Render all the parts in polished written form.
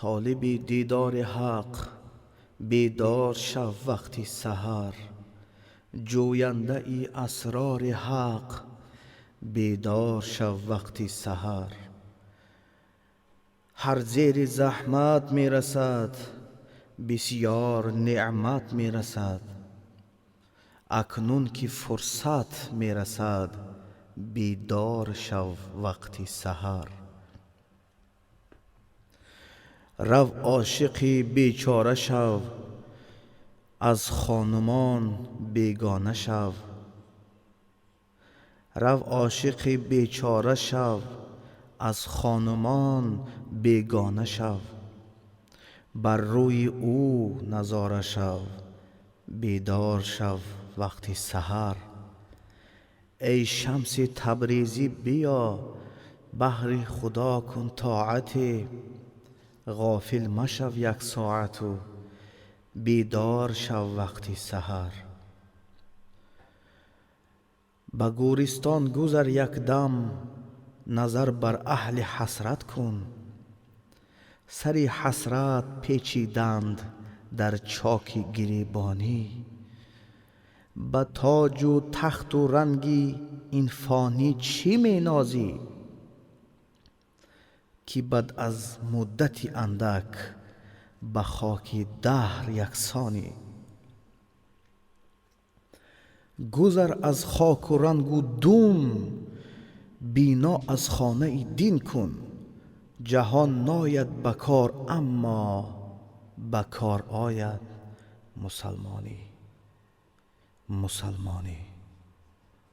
طالب دیدار حق بیدار شو وقتی سحر، جوینده ای اسرار حق بیدار شو وقتی سحر. هر زیر زحمت می رسد بسیار نعمت می رسد، اکنون که فرصت می رسد بیدار شو وقتی سحر. رو عاشقی بیچاره شو از خانمان بیگانه شو، رو عاشقی بیچاره شو از خانمان بیگانه شو، بر روی او نظاره شو بیدار شو وقتی سحر. ای شمس تبریزی بیا بهر خدا کن طاعتی، غافل مشو یک ساعت و بیدار شو وقتی سحر. به گورستان گذر یک دم نظر بر اهل حسرت کن، سر حسرت پیچیدند در چاک گریبانی. به تاج و تخت و رنگی این فانی چی می نازی، که بعد از مدتی اندک به خاک دهر یکسانی. گذر از خاک و رنگ و دون بینا از خانه دین کن، جهان ناید بکار اما بکار آید مسلمانی.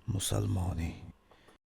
مسلمانی